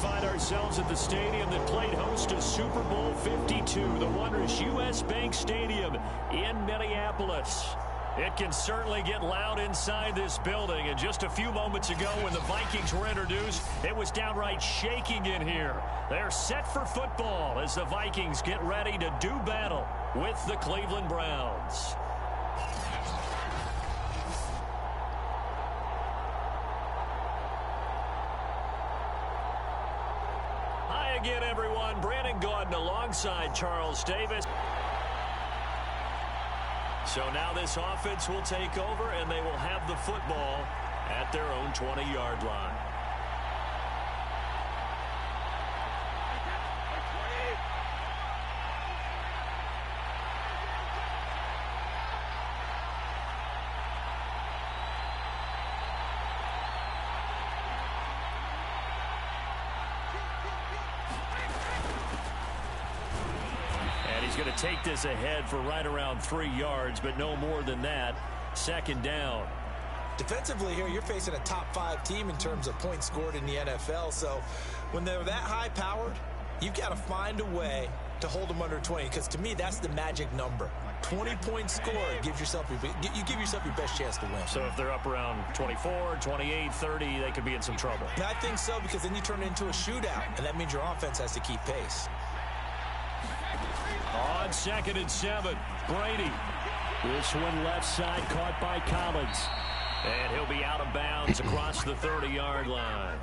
find ourselves at the stadium that played host to Super Bowl 52, the wondrous U.S. Bank Stadium in Minneapolis. It can certainly get loud inside this building. And just a few moments ago when the Vikings were introduced, it was downright shaking in here. They're set for football as the Vikings get ready to do battle with the Cleveland Browns. Hi again, everyone. Brandon Gaudin alongside Charles Davis. So now this offense will take over, and they will have the football at their own 20-yard line. Going to take this ahead for right around 3 yards, but no more than that. Second down. Defensively here, you're facing a top 5 team in terms of points scored in the NFL. So when they're that high powered, you've got to find a way to hold them under 20, because to me, that's the magic number. 20 points scored gives yourself you give yourself your best chance to win. So if they're up around 24, 28, 30, they could be in some trouble. I think so, because then you turn it into a shootout, and that means your offense has to keep pace. On 2nd and 7, Brady. This one left side caught by Collins. And he'll be out of bounds across the 30-yard line.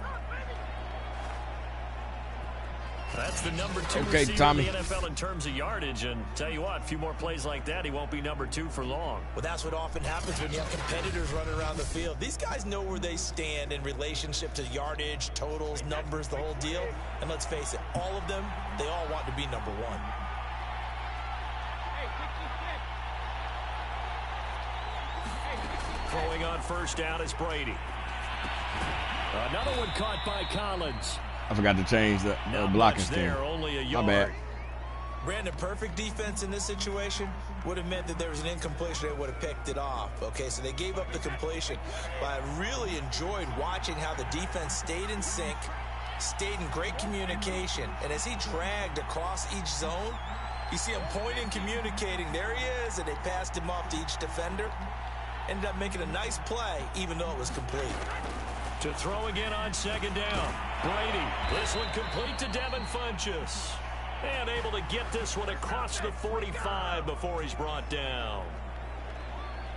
That's the number 2 receiver in the NFL in terms of yardage. And tell you what, a few more plays like that, he won't be number 2 for long. Well, that's what often happens when you have competitors running around the field. These guys know where they stand in relationship to yardage, totals, numbers, the whole deal. And let's face it, all of them, they all want to be number 1. Throwing on first down is Brady. Another one caught by Collins. I forgot to change the blocking scheme. My bad. Brandon, perfect defense in this situation would have meant that there was an incompletion. They would have picked it off. Okay, so they gave up the completion. But I really enjoyed watching how the defense stayed in sync, stayed in great communication. And as he dragged across each zone, you see him pointing, communicating. There he is, and they passed him off to each defender. Ended up making a nice play, even though it was complete. To throw again on 2nd down. Brady, this one complete to Devin Funchess. And able to get this one across the 45 before he's brought down.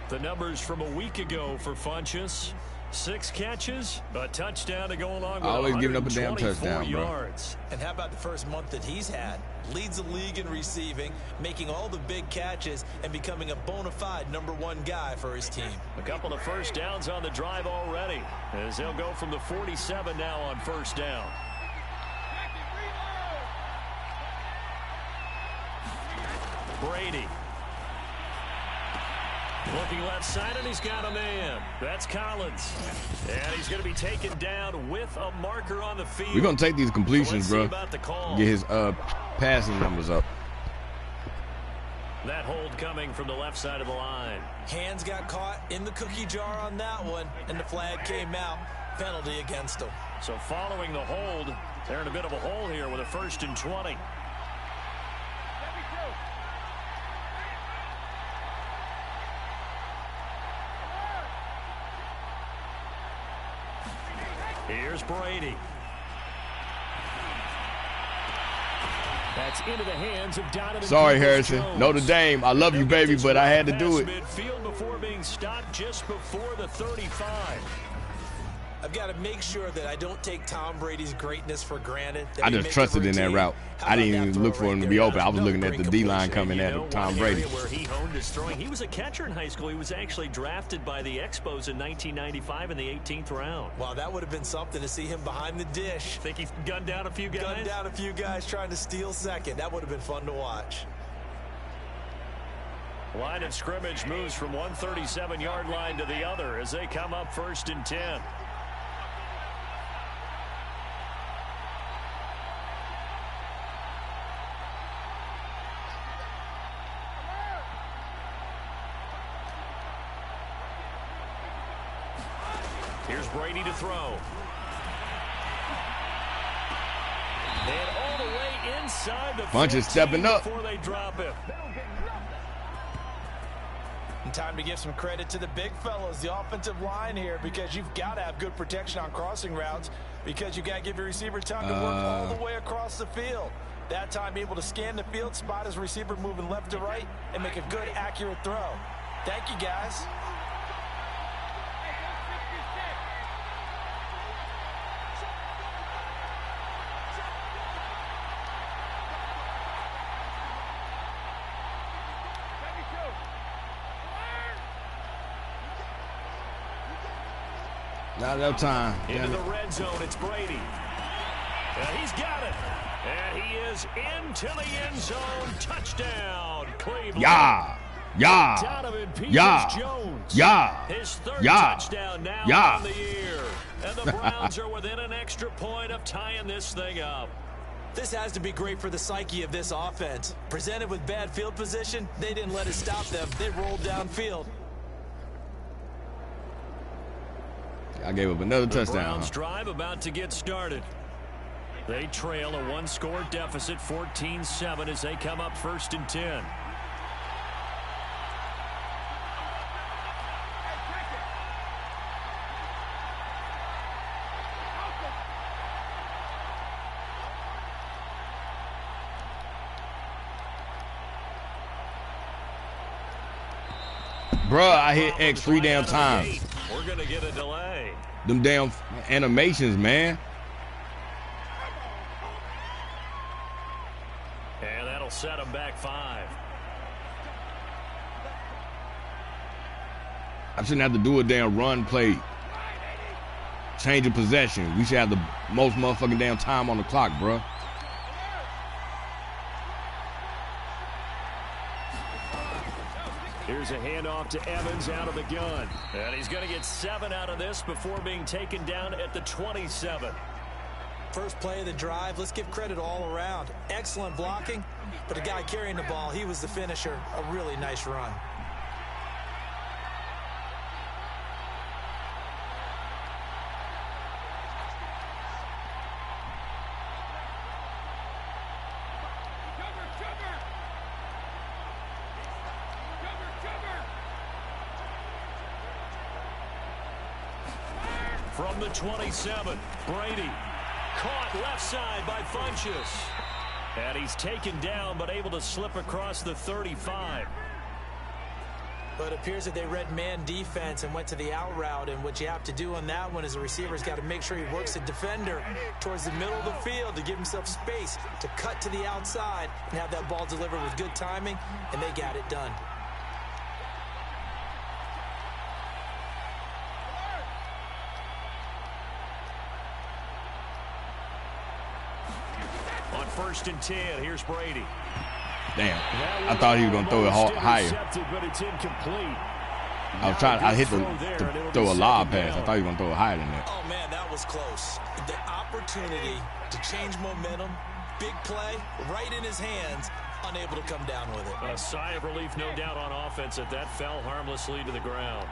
The numbers from a week ago for Funchess. 6 catches, a touchdown to go along with always giving up a damn touchdown, yards. And how about the first month that he's had? Leads the league in receiving, making all the big catches, and becoming a bona fide number 1 guy for his team. A couple of first downs on the drive already, as they'll go from the 47 now on first down. Brady. Looking left side, and he's got a man. That's Collins. And he's going to be taken down with a marker on the field. We're going to take these completions, bro. Get his passing numbers up. That hold coming from the left side of the line. Hands got caught in the cookie jar on that one, and the flag came out. Penalty against him. So following the hold, they're in a bit of a hole here with a 1st and 20. Here's Brady. That's into the hands of Donovan. Sorry, Harrison. Notre Dame, I love you, baby, but I had to do it. Midfield before being stopped just before the 35. I've got to make sure that I don't take Tom Brady's greatness for granted. I just trusted in that route. I didn't even look for him to be open. I was looking at the D-line coming at Tom Brady. Where he honed his throwing. He was a catcher in high school. He was actually drafted by the Expos in 1995 in the 18th round. Wow, that would have been something to see him behind the dish. Think he gunned down a few guys? Gunned down a few guys trying to steal second. That would have been fun to watch. Line of scrimmage moves from one 37-yard line to the other as they come up 1st and 10. Here's Brady to throw. inside the Funches stepping up. before they drop him. And time to give some credit to the big fellows, the offensive line here, because you've got to have good protection on crossing routes, because you got to give your receiver time to work all the way across the field. That time able to scan the field, spot his receiver moving left to right, and make a good, accurate throw. Thank you, guys. Not enough time. Into the red zone, it's Brady. He's got it. And he is into the end zone. Touchdown, Cleveland. Donovan Jones. His third touchdown now on the year. And the Browns are within an extra point of tying this thing up. This has to be great for the psyche of this offense. Presented with bad field position, they didn't let it stop them. They rolled downfield. I gave up another touchdown. The Browns drive about to get started. They trail a one-score deficit, 14-7, as they come up 1st and 10. Bruh, I hit X 3 damn times. We're going to get a delay. Them damn animations, man. And that'll set them back 5. I shouldn't have to do a damn run play. Change of possession. We should have the most motherfucking damn time on the clock, bruh. Here's a handoff to Evans out of the gun. And he's going to get 7 out of this before being taken down at the 27. First play of the drive, let's give credit all around. Excellent blocking, but the guy carrying the ball, he was the finisher. A really nice run. From the 27, Brady caught left side by Funches. And he's taken down but able to slip across the 35. But it appears that they read man defense and went to the out route. And what you have to do on that one is the receiver's got to make sure he works the defender towards the middle of the field to give himself space to cut to the outside and have that ball delivered with good timing, and they got it done. On 1st and 10, here's Brady. Damn, I thought he was gonna throw it higher. But it's incomplete. I hit to throw a lob pass. I thought he was gonna throw it higher than that. Oh man, that was close. The opportunity to change momentum, big play, right in his hands, unable to come down with it. A sigh of relief, no doubt, on offense that fell harmlessly to the ground.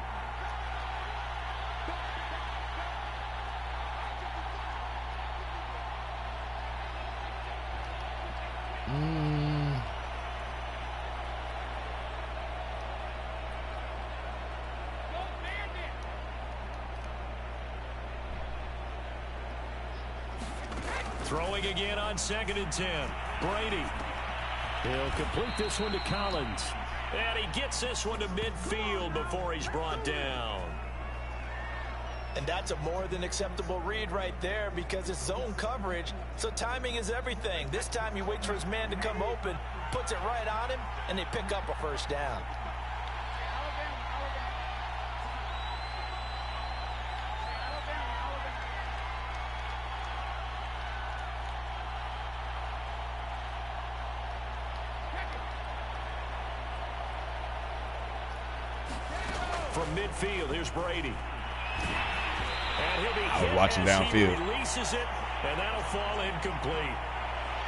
Throwing again on 2nd and 10. Brady. He'll complete this one to Collins. And he gets this one to midfield before he's brought down. And that's a more than acceptable read right there because it's zone coverage, so timing is everything. This time he waits for his man to come open, puts it right on him, and they pick up a 1st down. From midfield, here's Brady. And he'll be I was watching downfield. He releases it, and that'll fall incomplete.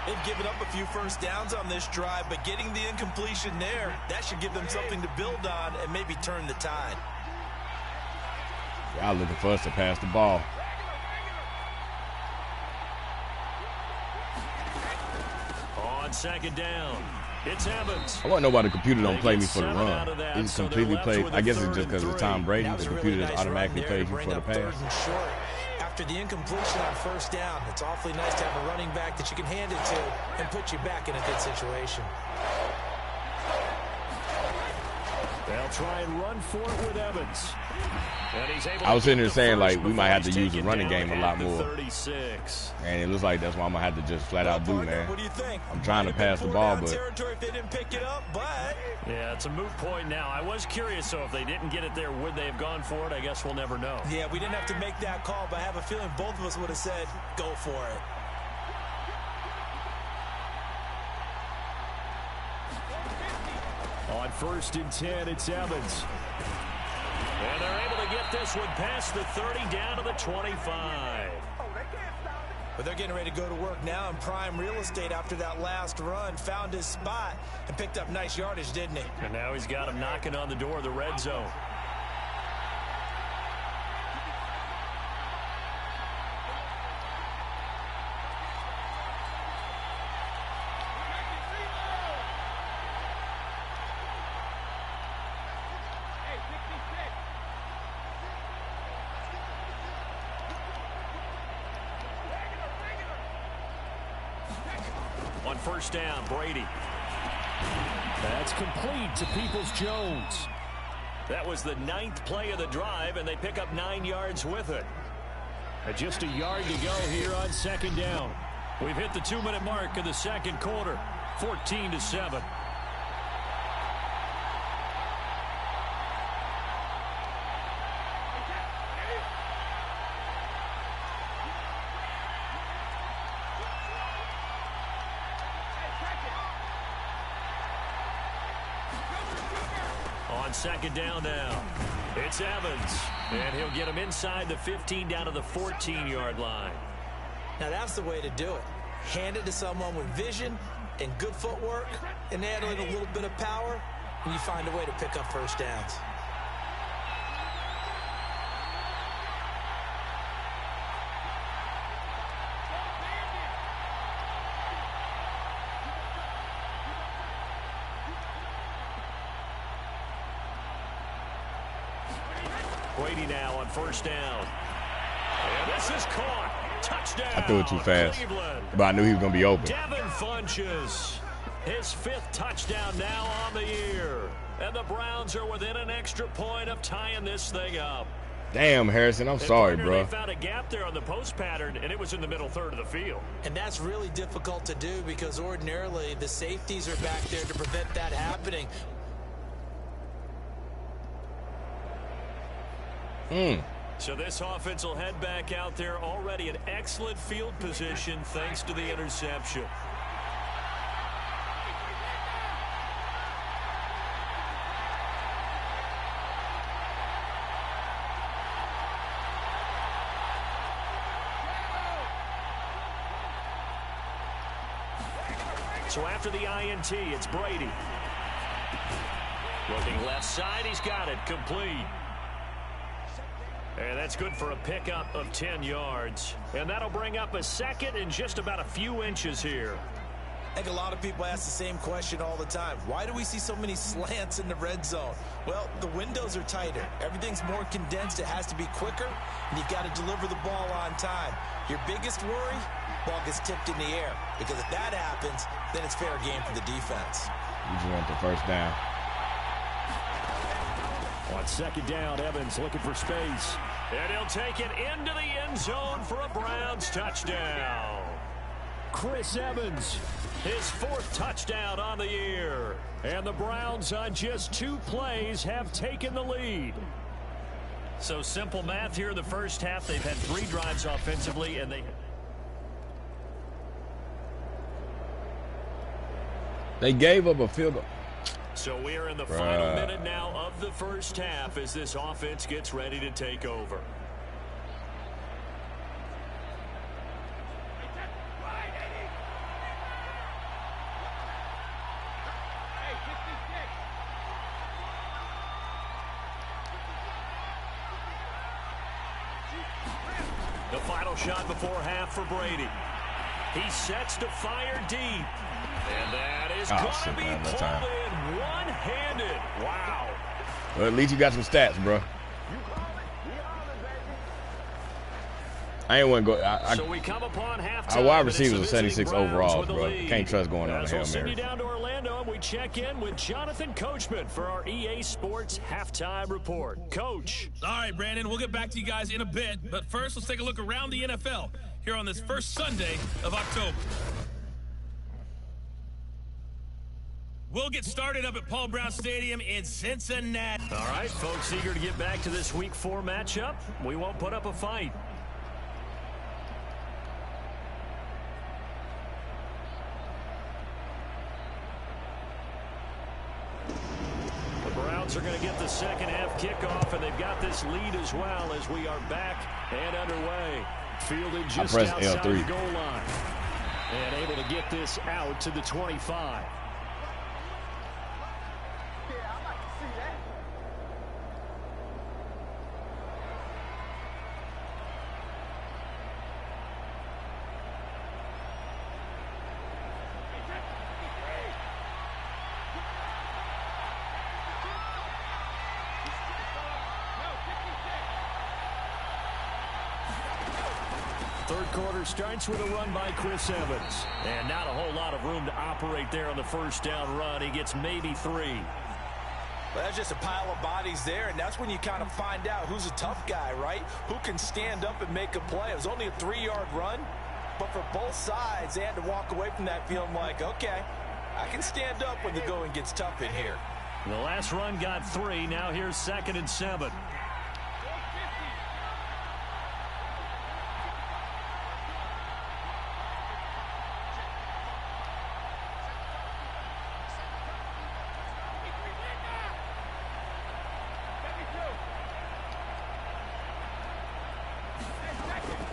They've given up a few 1st downs on this drive, but getting the incompletion there, that should give them something to build on and maybe turn the tide. Y'all looking for us to pass the ball. On second down, it's Evans. I want to know why the computer don't play me for the run. It completely plays. I guess it's just because it's Tom Brady. The computer just automatically plays you for the pass. After the incompletion on first down, it's awfully nice to have a running back that you can hand it to and put you back in a good situation. They'll try and run for it with Evans. And he's able I was sitting there saying, like, we might have to use the taken running down game a lot at the more. 36. And it looks like that's what I'm going to have to just flat out do, man. What do you think? I'm trying to pass the ball, but Territory if they didn't pick it up, but Yeah, it's a moot point now. I was curious, so if they didn't get it there, would they have gone for it? I guess we'll never know. yeah, we didn't have to make that call, but I have a feeling both of us would have said, go for it. On 1st and 10, it's Evans. And they're able to get this one past the 30 down to the 25. But they're getting ready to go to work now in prime real estate after that last run. Found his spot and picked up nice yardage, didn't he? And now he's got him knocking on the door of the red zone. On 1st down, Brady. That's complete to Peoples-Jones. That was the 9th play of the drive, and they pick up 9 yards with it. And just a yard to go here on 2nd down. We've hit the 2-minute mark of the 2nd quarter, 14-7. On 2nd down now, it's Evans, and he'll get him inside the 15 down to the 14-yard line. Now that's the way to do it. Hand it to someone with vision and good footwork and add a little bit of power, and you find a way to pick up first downs. Brady now on 1st down. And this is caught. Touchdown. I threw it too fast. Cleveland. But I knew he was going to be open. Devin Funches. His 5th touchdown now on the year. And the Browns are within an extra point of tying this thing up. Damn, Harrison, I'm sorry, bro. They found a gap there on the post pattern, and it was in the middle third of the field. And that's really difficult to do because ordinarily the safeties are back there to prevent that happening. So this offense will head back out there already in excellent field position thanks to the interception. So after the INT, it's Brady. Looking left side, he's got it, complete. And that's good for a pickup of 10 yards. And that'll bring up a 2nd and just about a few inches here. I think a lot of people ask the same question all the time. Why do we see so many slants in the red zone? Well, the windows are tighter. Everything's more condensed. It has to be quicker, and you've got to deliver the ball on time. Your biggest worry, ball gets tipped in the air. Because if that happens, then it's fair game for the defense. You just want the 1st down. On 2nd down, Evans looking for space. And he'll take it into the end zone for a Browns touchdown. Chris Evans, his 4th touchdown on the year. And the Browns on just 2 plays have taken the lead. So simple math here in the first half. They've had 3 drives offensively, and They gave up a field goal. So we are in the final minute now of the first half as this offense gets ready to take over. The final shot before half for Brady. He sets to fire deep. And that is going to be pulled in one-handed. Wow. Well, at least you got some stats, bro. I ain't want to go. So we come upon halftime. Our wide receivers are 76 overall, bro. Can't trust going on the Hail We'll send Mary. you down to Orlando, and we check in with Jonathan Coachman for our EA Sports halftime report. Coach. All right, Brandon, we'll get back to you guys in a bit. But first, let's take a look around the NFL here on this first Sunday of October. We'll get started up at Paul Brown Stadium in Cincinnati. All right, folks, eager to get back to this Week 4 matchup. We won't put up a fight. The Browns are going to get the second half kickoff, and they've got this lead as well as we are back and underway. Fielded just outside the goal line. And able to get this out to the 25. Third quarter starts with a run by Chris Evans. And not a whole lot of room to operate there on the first down run. He gets maybe 3. Well, that's just a pile of bodies there, and that's when you kind of find out who's a tough guy, right? Who can stand up and make a play. It was only a 3-yard run, but for both sides, they had to walk away from that feeling like, okay, I can stand up when the going gets tough in here. The last run got 3. Now here's 2nd and 7.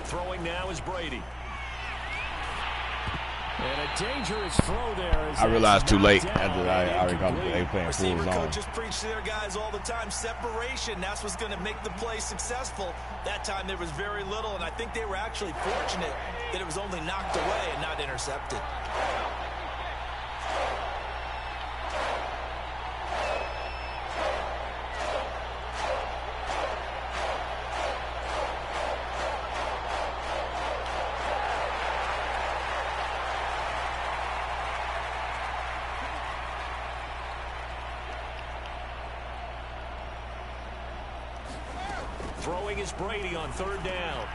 Throwing now is Brady. And a dangerous throw there. I realized too late after I already got they playing full zone. Coaches preach to their guys all the time. Separation, that's what's going to make the play successful. That time there was very little, and I think they were actually fortunate that it was only knocked away and not intercepted. Throwing is Brady on 3rd down.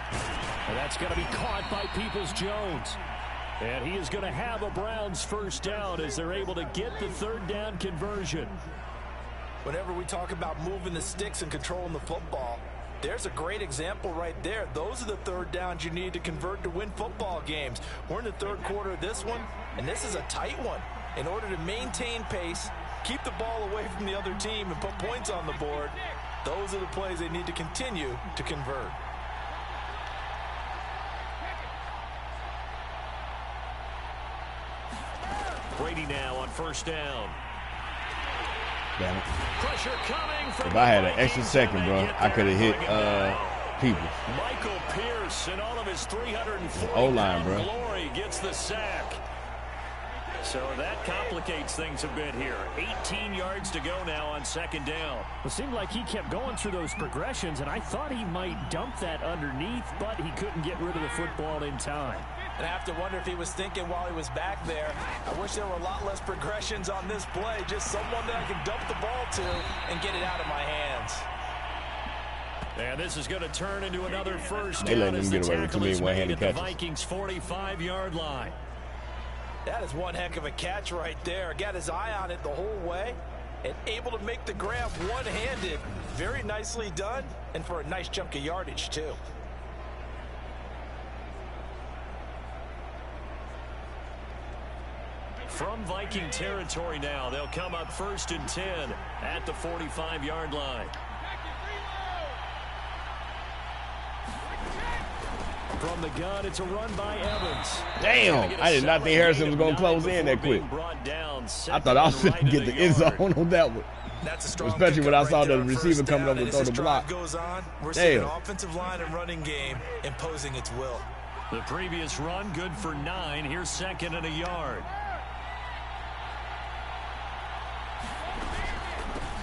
And that's going to be caught by Peoples-Jones. And he is going to have a Browns first down as they're able to get the 3rd down conversion. Whenever we talk about moving the sticks and controlling the football, there's a great example right there. Those are the 3rd downs you need to convert to win football games. We're in the 3rd quarter of this one, and this is a tight one. In order to maintain pace, keep the ball away from the other team, and put points on the board, those are the plays they need to continue to convert. Brady now on 1st down. Damn it. Pressure coming from If I had an extra second, bro, I could have hit people. Michael Pierce and all of his 340 O-line, bro. glory gets the sack. So that complicates things a bit here. 18 yards to go now on 2nd down. It seemed like he kept going through those progressions, and I thought he might dump that underneath, but he couldn't get rid of the football in time. And I have to wonder if he was thinking while he was back there, I wish there were a lot less progressions on this play. Just someone that I can dump the ball to and get it out of my hands. And this is going to turn into another first They down letting as them the get away with tackle too many is made one-handed at the catches. Vikings 45-yard line. That is one heck of a catch right there. Got his eye on it the whole way and able to make the grab one-handed. Very nicely done, and for a nice chunk of yardage, too. From Viking territory now, they'll come up 1st and 10 at the 45-yard line. From the gun, it's a run by Evans. Damn, I did not think Harrison was going to close in that quick. I thought I was going to get the end zone on that one. That's a strong Especially when I saw right the there on receiver first coming down, over to and throw as the this block. drive goes on, we're seeing Damn. an offensive line and running game imposing its will. The previous run good for 9. Here's 2nd and a yard.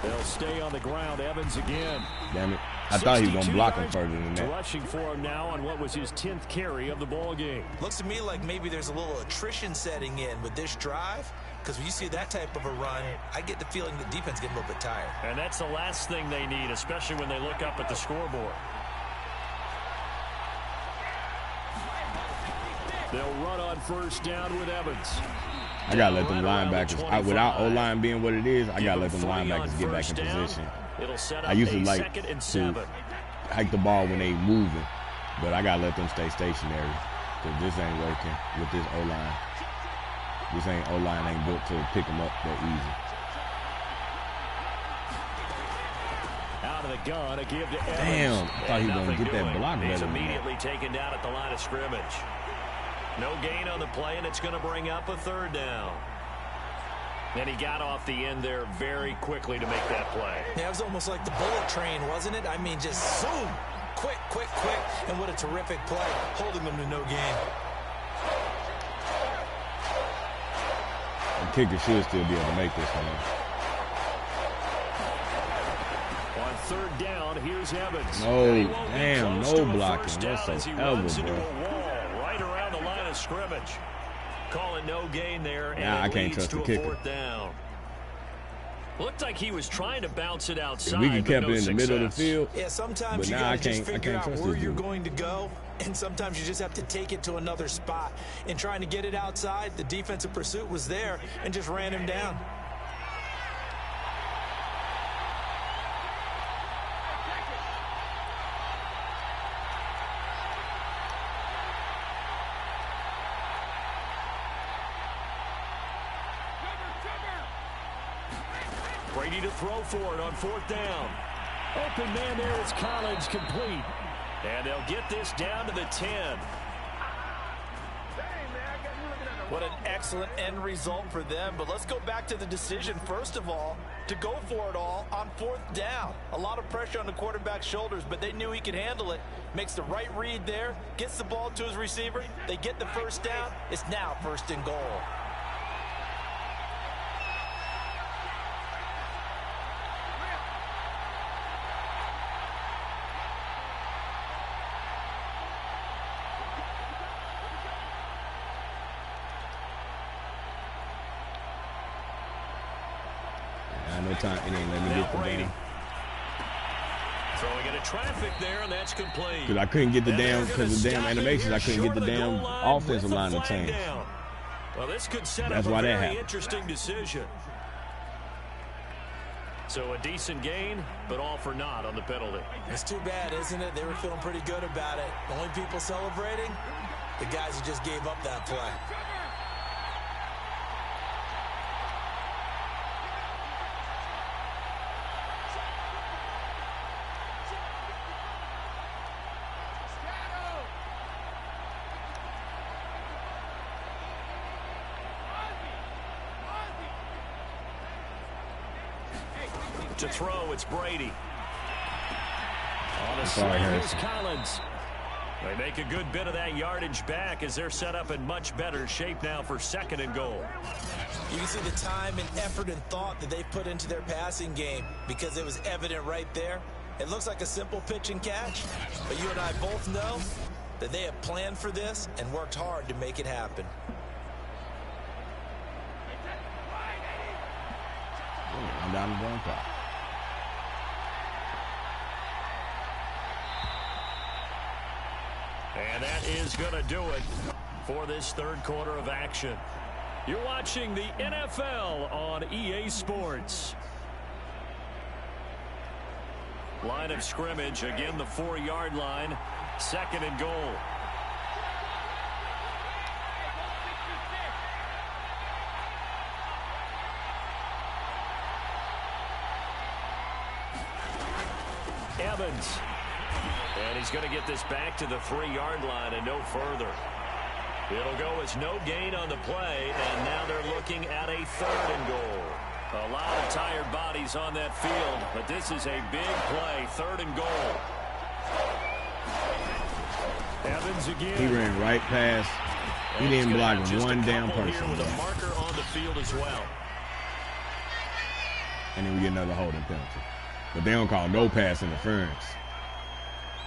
They'll stay on the ground. Evans again. Damn it. I thought he was going to block him further than that. Rushing for him now on what was his 10th carry of the ball game. Looks to me like maybe there's a little attrition setting in with this drive, because when you see that type of a run, I get the feeling the defense getting a little bit tired. And that's the last thing they need, especially when they look up at the scoreboard. They'll run on 1st down with Evans. I got to let them linebackers, without O-line being what it is, I got to let them linebackers get back in position. I used to like to hike the ball when they moving, but I got to let them stay stationary because this ain't working with this O-line. This O-line ain't built to pick them up that easy. Out of the gun, a give to Evans. Damn, I thought he was going to get that block better. He's immediately taken down at the line of scrimmage. No gain on the play, and it's going to bring up a 3rd down. And he got off the end there very quickly to make that play. Yeah, it was almost like the bullet train, wasn't it? I mean, just zoom, quick, quick, quick, and what a terrific play, holding them to no gain. The kicker should still be able to make this one. On 3rd down, here's Evans. No, damn, no blocking. That's so elbow, bro. Right around the line of scrimmage. Call it no gain there, and I can't trust the kicker. 4th down. Looked like he was trying to bounce it outside. If we can kept no it in the middle of the field. Yeah, sometimes but you now gotta just figure out where you're dude. going to go, and sometimes you just have to take it to another spot. In trying to get it outside, the defensive pursuit was there and just ran him down. Brady to throw for it on 4th down. Open man there is Collins, complete. And they'll get this down to the 10. What an excellent end result for them. But let's go back to the decision, first of all, to go for it all on 4th down. A lot of pressure on the quarterback's shoulders, but they knew he could handle it. Makes the right read there, gets the ball to his receiver. They get the 1st down. It's now 1st and goal. No time. It ain't letting me get the Brady throwing into traffic there, and that's complete. Because I couldn't get the damn, because of the damn animations, I couldn't get the damn offensive line to change. Well, this could set That's up why a that very happened. interesting decision. So a decent gain, but all for naught on the penalty. It's too bad, isn't it? They were feeling pretty good about it. The only people celebrating, the guys who just gave up that play. To throw, it's Brady. On a Sorry, swing, here's Harrison. Collins. They make a good bit of that yardage back as they're set up in much better shape now for 2nd and goal. You can see the time and effort and thought that they put into their passing game because it was evident right there. It looks like a simple pitch and catch, but you and I both know that they have planned for this and worked hard to make it happen. I'm down the wrong clock. And that is going to do it for this 3rd quarter of action. You're watching the NFL on EA Sports. Line of scrimmage, again the 4-yard line, 2nd and goal. Evans. And he's going to get this back to the 3-yard line and no further. It'll go as no gain on the play, and now they're looking at a 3rd and goal. A lot of tired bodies on that field, but this is a big play, 3rd and goal. Evans again. He ran right past. He didn't block one damn person. With a marker on the field as well. And then we get another holding penalty. But they don't call no pass interference.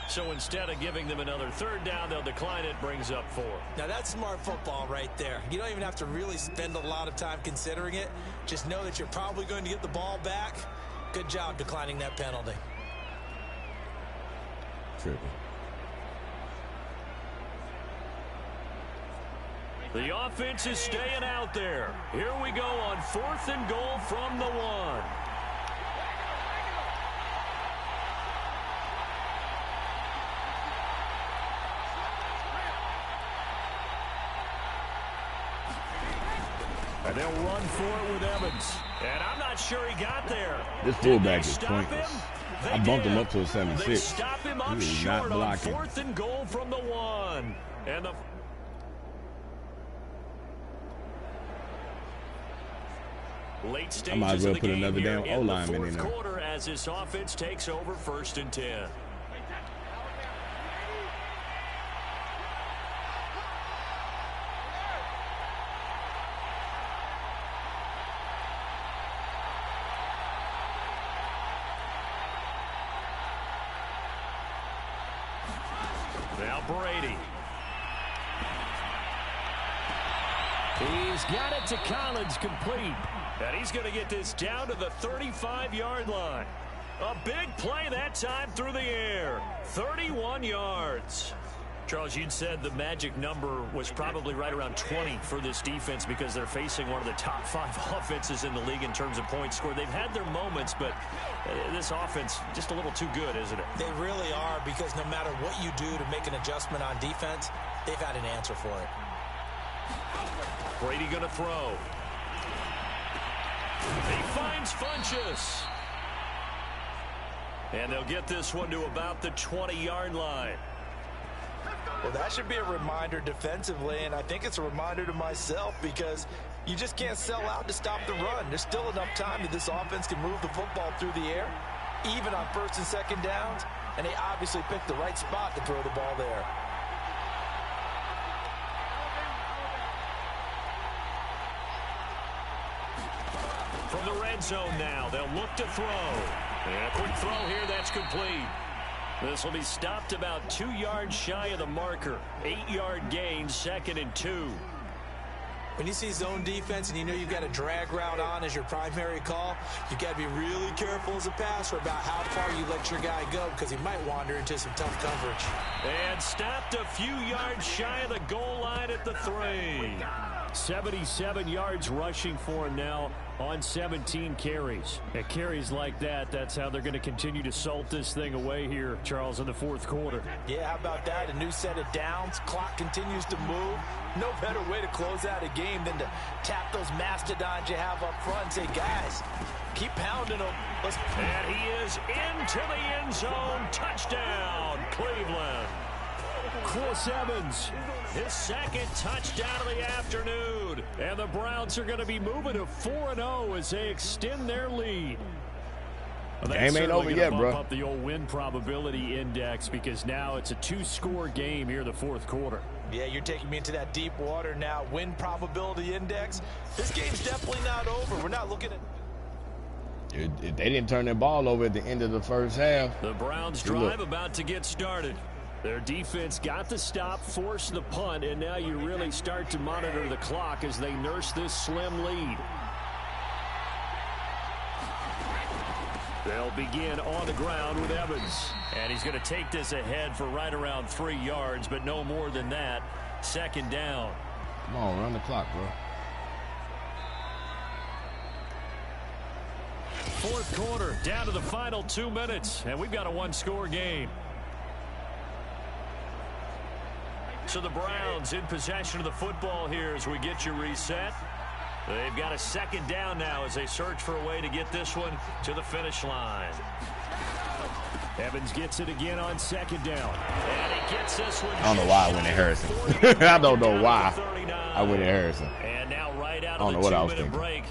So instead of giving them another third down, they'll decline it, brings up 4. Now that's smart football right there. You don't even have to really spend a lot of time considering it. Just know that you're probably going to get the ball back. Good job declining that penalty. Tripping. The offense is staying out there. Here we go on 4th and goal from the 1. And they'll run for it with Evans. And I'm not sure he got there. This fullback is pointless. I bumped him up to a 76. They stop him up he is short not on blocking. 4th and goal from the 1. And the late stages I might as well of the put game another here damn in the O-lineman in 4th there. quarter as this offense takes over 1st and 10. Now Brady. He's got it to Collins, complete. And he's going to get this down to the 35-yard line. A big play that time through the air. 31 yards. Charles, you'd said the magic number was probably right around 20 for this defense because they're facing one of the top 5 offenses in the league in terms of points scored. They've had their moments, but this offense just a little too good, isn't it? They really are, because no matter what you do to make an adjustment on defense, they've had an answer for it. Brady going to throw. He finds Funchess. And they'll get this one to about the 20-yard line. Well, that should be a reminder defensively, and I think it's a reminder to myself, because you just can't sell out to stop the run. There's still enough time that this offense can move the football through the air, even on 1st and 2nd downs, and they obviously picked the right spot to throw the ball there. From the red zone now, they'll look to throw. And a quick throw here, that's complete. This will be stopped about 2 yards shy of the marker. 8-yard gain, 2nd and 2. When you see zone defense and you know you've got a drag route on as your primary call, you've got to be really careful as a passer about how far you let your guy go, because he might wander into some tough coverage. And stopped a few yards shy of the goal line at the 3. 77 yards rushing for him now on 17 carries. At carries like that, that's how they're going to continue to salt this thing away here, Charles, in the 4th quarter. Yeah, how about that? A new set of downs. Clock continues to move. No better way to close out a game than to tap those mastodons you have up front and say, guys, keep pounding them. And he is into the end zone. Touchdown, Cleveland. Chris Evans, his 2nd touchdown of the afternoon. And the Browns are going to be moving to 4-0 as they extend their lead. Well, game ain't over yet, bro. Up the old win probability index, because now it's a 2-score game here in the 4th quarter. Yeah, you're taking me into that deep water now. Win probability index. This game's definitely not over. We're not looking at... If they didn't turn their ball over at the end of the 1st half. The Browns drive about to get started. Their defense got the stop, forced the punt, and now you really start to monitor the clock as they nurse this slim lead. They'll begin on the ground with Evans. And he's going to take this ahead for right around 3 yards, but no more than that. 2nd down. Come on, run the clock, bro. 4th quarter, down to the final 2 minutes, and we've got a 1-score game. So the Browns in possession of the football here as we get you reset. They've got a 2nd down now as they search for a way to get this one to the finish line. Evans gets it again on 2nd down. And he gets this one. I don't know why I went at Harrison. I don't know why I went at Harrison. And now right out I don't of know the what I was 2-minute thinking. break,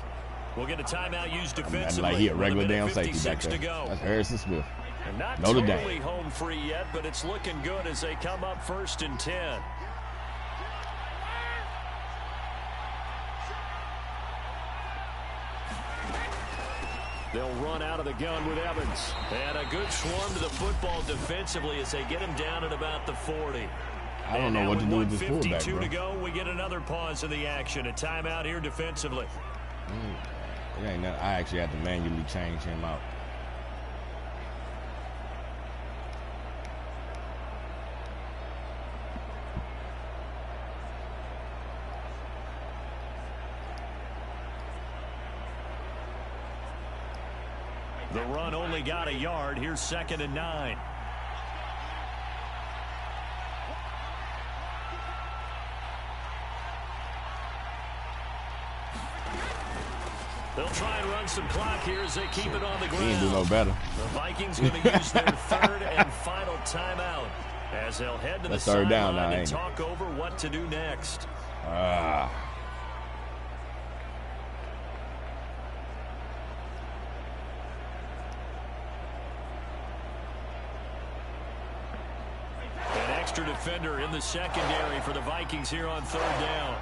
we'll get a timeout used I'm defensively. like he a regular With a damn minute safety 56 back there. to go. That's Harrison Smith. And not Notre totally Dame. home free yet, but it's looking good as they come up 1st and 10. They'll run out of the gun with Evans. And a good swarm to the football defensively as they get him down at about the 40. I don't know what to do with this fullback, 1:52 bro. to go. We get another pause in the action. A timeout here defensively. It ain't nothing. I actually had to manually change him out. The run only got a yard. Here's 2nd and 9. They'll try and run some clock here as they keep it on the ground. He ain't do no better. The Vikings going to use their 3rd and final timeout as they'll head to the sideline and talk over what to do next. An extra defender in the secondary for the Vikings here on 3rd down.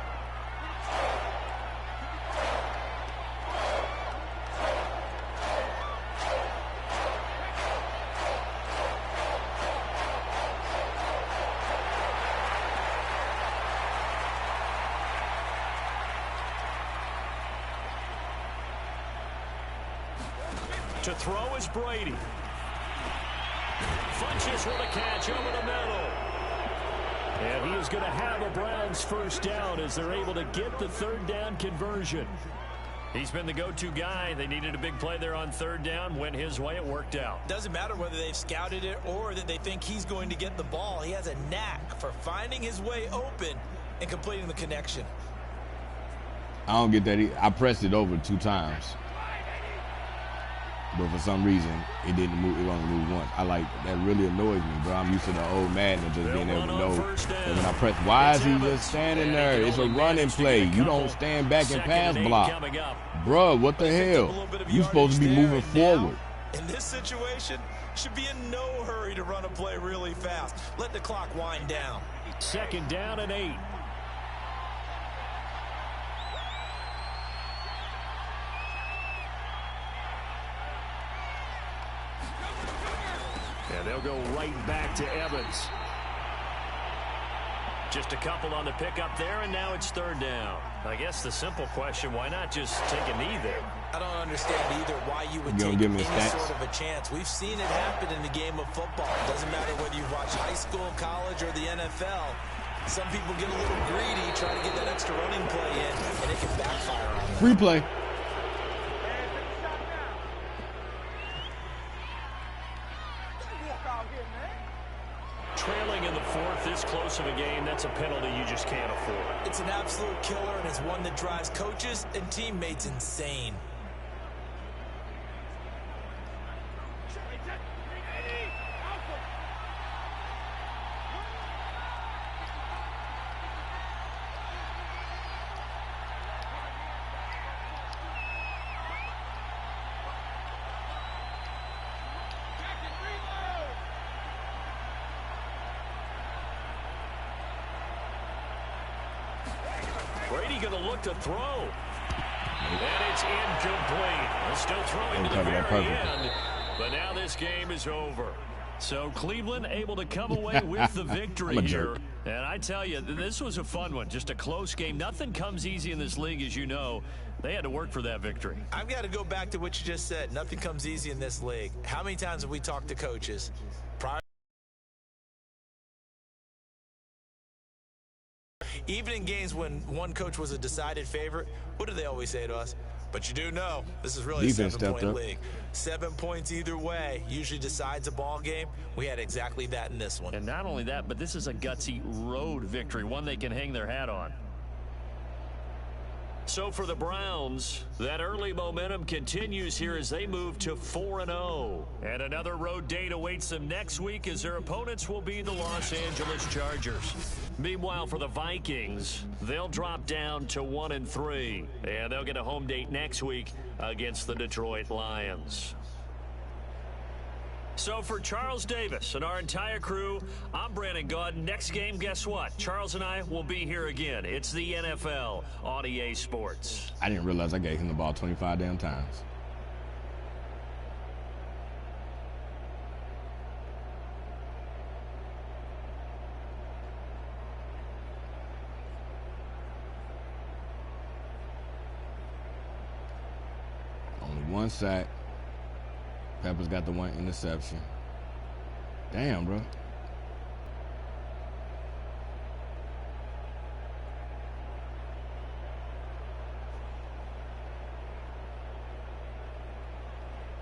To throw is Brady. Funches with a catch over the middle. And he is going to have a Browns 1st down as they're able to get the 3rd down conversion. He's been the go-to guy. They needed a big play there on 3rd down. Went his way. It worked out. Doesn't matter whether they've scouted it or that they think he's going to get the ball. He has a knack for finding his way open and completing the connection. I don't get that. I pressed it over 2 times. But for some reason, it didn't move. It only moved once. That really annoys me, bro. I'm used to the old Madden and just being able to know that when I press, why is he just standing there? It's a running play. You don't stand back and pass block. Bro, what the hell? You supposed to be moving forward. In this situation, should be in no hurry to run a play really fast. Let the clock wind down. 2nd down and 8. And they'll go right back to Evans. Just a couple on the pickup there, and now it's 3rd down. I guess the simple question, why not just take a knee there? I don't understand either why you would take any sort of a chance. We've seen it happen in the game of football. It doesn't matter whether you watch high school, college, or the NFL. Some people get a little greedy, try to get that extra running play in, and it can backfire on them. Free play. Trailing in the 4th, this close of a game, that's a penalty you just can't afford. It's an absolute killer, and it's one that drives coaches and teammates insane. Brady going to look to throw. And it's incomplete. They're still throwing to the very end. But now this game is over. So Cleveland able to come away with the victory here. And I tell you, this was a fun one. Just a close game. Nothing comes easy in this league, as you know. They had to work for that victory. I've got to go back to what you just said. Nothing comes easy in this league. How many times have we talked to coaches? Even in games when one coach was a decided favorite, what do they always say to us? But you do know, this is really a 7-point league. 7 points either way usually decides a ball game. We had exactly that in this one. And not only that, but this is a gutsy road victory, one they can hang their hat on. So for the Browns, that early momentum continues here as they move to 4-0. And another road date awaits them next week as their opponents will be the Los Angeles Chargers. Meanwhile, for the Vikings, they'll drop down to 1-3. And they'll get a home date next week against the Detroit Lions. So for Charles Davis and our entire crew, I'm Brandon Gaudin. Next game, guess what? Charles and I will be here again. It's the NFL on EA Sports. I didn't realize I gave him the ball 25 damn times. Only one sack. Pepper's got the one interception. Damn, bro.